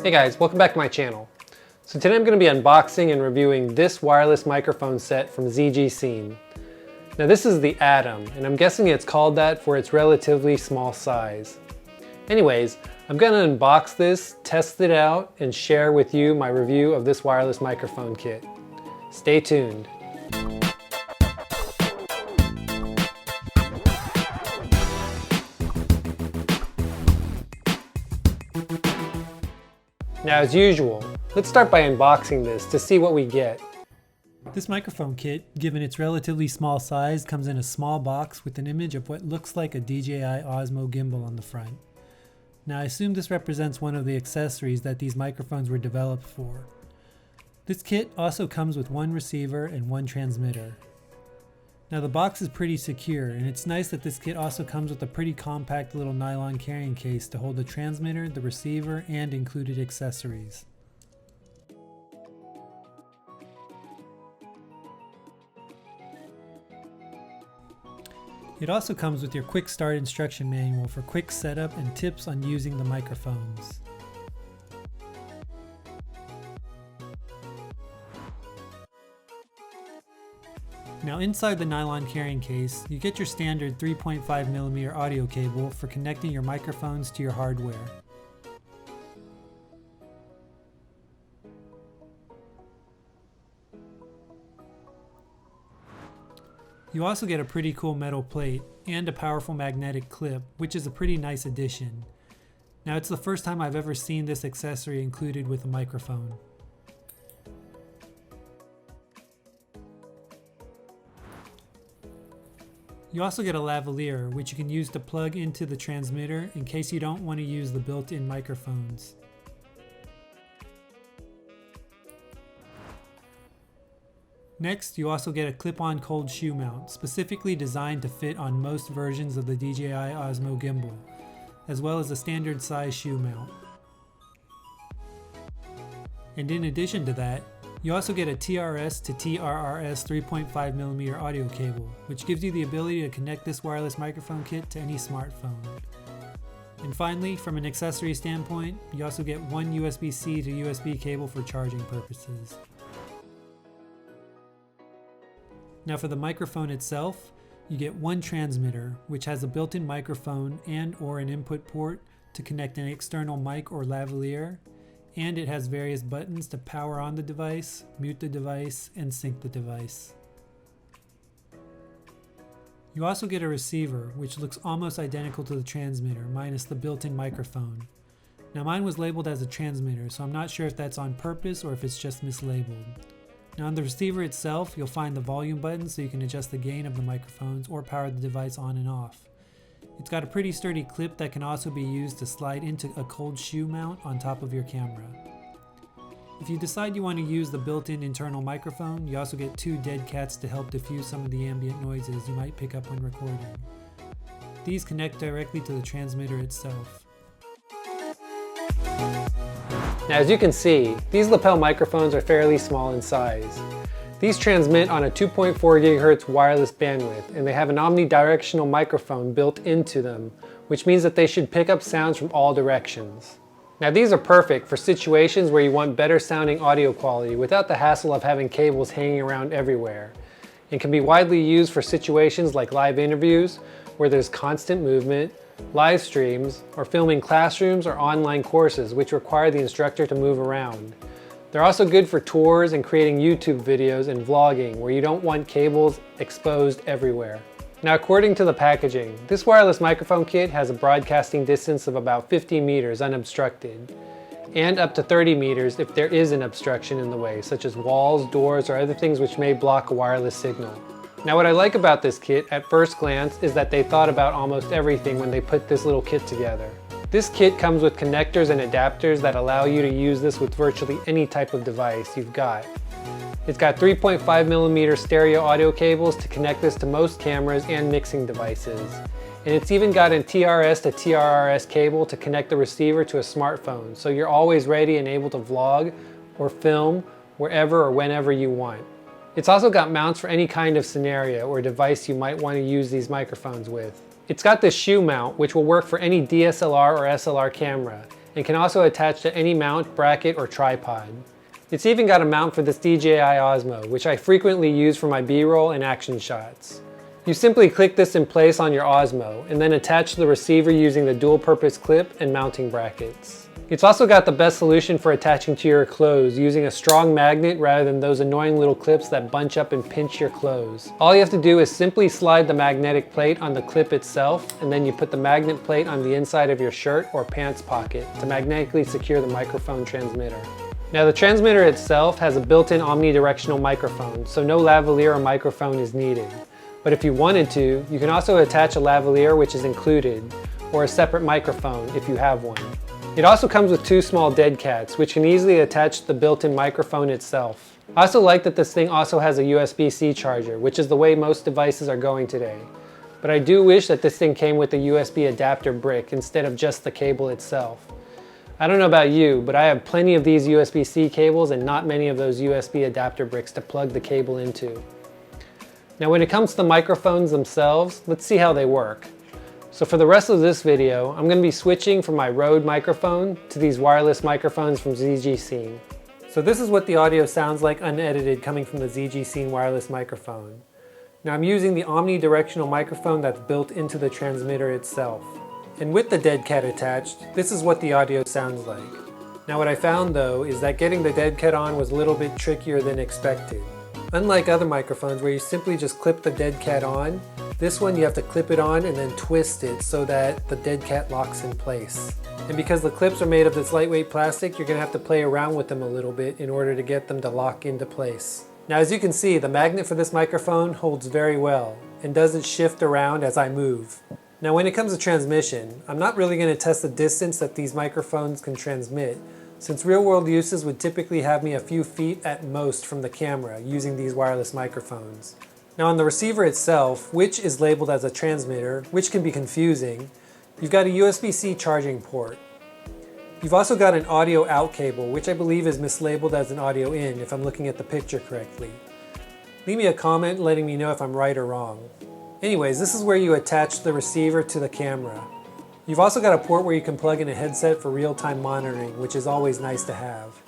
Hey guys, welcome back to my channel. So today I'm going to be unboxing and reviewing this wireless microphone set from ZGCine. Now this is the Atom, and I'm guessing it's called that for its relatively small size. Anyways, I'm going to unbox this, test it out, and share with you my review of this wireless microphone kit. Stay tuned. Now as usual, let's start by unboxing this to see what we get. This microphone kit, given its relatively small size, comes in a small box with an image of what looks like a DJI Osmo gimbal on the front. Now I assume this represents one of the accessories that these microphones were developed for. This kit also comes with one receiver and one transmitter. Now the box is pretty secure, and it's nice that this kit also comes with a pretty compact little nylon carrying case to hold the transmitter, the receiver, and included accessories. It also comes with your quick start instruction manual for quick setup and tips on using the microphones. Now inside the nylon carrying case, you get your standard 3.5mm audio cable for connecting your microphones to your hardware. You also get a pretty cool metal plate and a powerful magnetic clip, which is a pretty nice addition. Now it's the first time I've ever seen this accessory included with a microphone. You also get a lavaliere, which you can use to plug into the transmitter in case you don't want to use the built-in microphones. Next, you also get a clip-on cold shoe mount, specifically designed to fit on most versions of the DJI Osmo gimbal, as well as a standard size shoe mount. And in addition to that, you also get a TRS to TRRS 3.5mm audio cable, which gives you the ability to connect this wireless microphone kit to any smartphone. And finally, from an accessory standpoint, you also get one USB-C to USB cable for charging purposes. Now for the microphone itself, you get one transmitter, which has a built-in microphone and/or an input port to connect an external mic or lavaliere, and it has various buttons to power on the device, mute the device, and sync the device. You also get a receiver, which looks almost identical to the transmitter, minus the built-in microphone. Now mine was labeled as a transmitter, so I'm not sure if that's on purpose or if it's just mislabeled. Now on the receiver itself, you'll find the volume button so you can adjust the gain of the microphones or power the device on and off. It's got a pretty sturdy clip that can also be used to slide into a cold shoe mount on top of your camera. If you decide you want to use the built-in internal microphone, you also get two dead cats to help diffuse some of the ambient noises you might pick up when recording. These connect directly to the transmitter itself. Now as you can see, these lapel microphones are fairly small in size. These transmit on a 2.4 GHz wireless bandwidth, and they have an omnidirectional microphone built into them, which means that they should pick up sounds from all directions. Now these are perfect for situations where you want better sounding audio quality without the hassle of having cables hanging around everywhere, and can be widely used for situations like live interviews where there's constant movement, live streams, or filming classrooms or online courses which require the instructor to move around. They're also good for tours and creating YouTube videos and vlogging where you don't want cables exposed everywhere. Now according to the packaging, this wireless microphone kit has a broadcasting distance of about 50 meters unobstructed, and up to 30 meters if there is an obstruction in the way, such as walls, doors, or other things which may block a wireless signal. Now what I like about this kit at first glance is that they thought about almost everything when they put this little kit together. This kit comes with connectors and adapters that allow you to use this with virtually any type of device you've got. It's got 3.5mm stereo audio cables to connect this to most cameras and mixing devices. And it's even got a TRS to TRRS cable to connect the receiver to a smartphone, so you're always ready and able to vlog or film wherever or whenever you want. It's also got mounts for any kind of scenario or device you might want to use these microphones with. It's got this shoe mount which will work for any DSLR or SLR camera, and can also attach to any mount, bracket, or tripod. It's even got a mount for this DJI Osmo, which I frequently use for my B-roll and action shots. You simply click this in place on your Osmo, and then attach the receiver using the dual-purpose clip and mounting brackets. It's also got the best solution for attaching to your clothes using a strong magnet rather than those annoying little clips that bunch up and pinch your clothes. All you have to do is simply slide the magnetic plate on the clip itself, and then you put the magnet plate on the inside of your shirt or pants pocket to magnetically secure the microphone transmitter. Now the transmitter itself has a built-in omnidirectional microphone, so no lavaliere or microphone is needed. But if you wanted to, you can also attach a lavaliere, which is included, or a separate microphone if you have one. It also comes with two small dead cats, which can easily attach to the built-in microphone itself. I also like that this thing also has a USB-C charger, which is the way most devices are going today. But I do wish that this thing came with a USB adapter brick instead of just the cable itself. I don't know about you, but I have plenty of these USB-C cables and not many of those USB adapter bricks to plug the cable into. Now when it comes to the microphones themselves, let's see how they work. So for the rest of this video, I'm going to be switching from my Rode microphone to these wireless microphones from ZGCine. So this is what the audio sounds like unedited coming from the ZGCine wireless microphone. Now I'm using the omnidirectional microphone that's built into the transmitter itself. And with the dead cat attached, this is what the audio sounds like. Now what I found though is that getting the dead cat on was a little bit trickier than expected. Unlike other microphones where you simply just clip the dead cat on, this one you have to clip it on and then twist it so that the dead cat locks in place. And because the clips are made of this lightweight plastic, you're going to have to play around with them a little bit in order to get them to lock into place. Now as you can see, the magnet for this microphone holds very well and doesn't shift around as I move. Now when it comes to transmission, I'm not really going to test the distance that these microphones can transmit, since real-world uses would typically have me a few feet at most from the camera using these wireless microphones. Now on the receiver itself, which is labeled as a transmitter, which can be confusing, you've got a USB-C charging port. You've also got an audio out cable, which I believe is mislabeled as an audio in if I'm looking at the picture correctly. Leave me a comment letting me know if I'm right or wrong. Anyways, this is where you attach the receiver to the camera. You've also got a port where you can plug in a headset for real-time monitoring, which is always nice to have,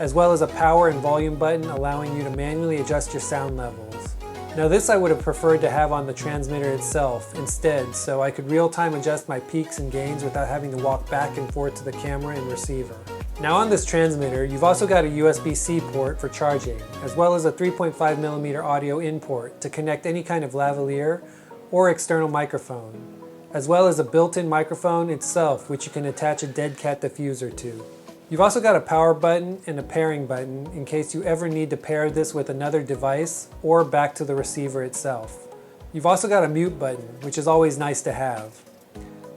as well as a power and volume button allowing you to manually adjust your sound levels. Now this I would have preferred to have on the transmitter itself instead, so I could real-time adjust my peaks and gains without having to walk back and forth to the camera and receiver. Now on this transmitter, you've also got a USB-C port for charging, as well as a 3.5mm audio in port to connect any kind of lavaliere or external microphone, as well as a built-in microphone itself, which you can attach a dead cat diffuser to. You've also got a power button and a pairing button in case you ever need to pair this with another device or back to the receiver itself. You've also got a mute button, which is always nice to have.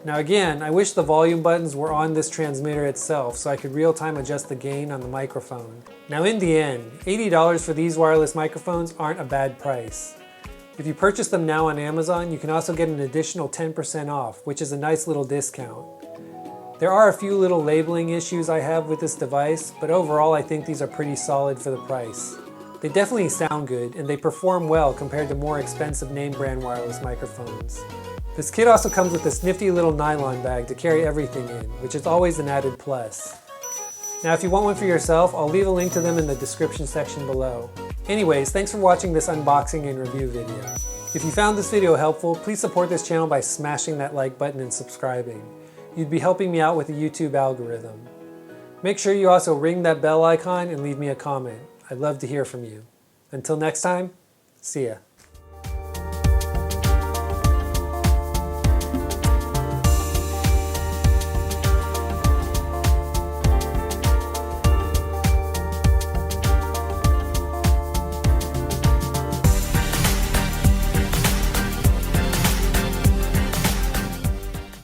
Now again, I wish the volume buttons were on this transmitter itself so I could real-time adjust the gain on the microphone. Now in the end, $80 for these wireless microphones aren't a bad price. If you purchase them now on Amazon, you can also get an additional 10% off, which is a nice little discount. There are a few little labeling issues I have with this device, but overall I think these are pretty solid for the price. They definitely sound good, and they perform well compared to more expensive name brand wireless microphones. This kit also comes with this nifty little nylon bag to carry everything in, which is always an added plus. Now if you want one for yourself, I'll leave a link to them in the description section below. Anyways, thanks for watching this unboxing and review video. If you found this video helpful, please support this channel by smashing that like button and subscribing. You'd be helping me out with the YouTube algorithm. Make sure you also ring that bell icon and leave me a comment. I'd love to hear from you. Until next time, see ya.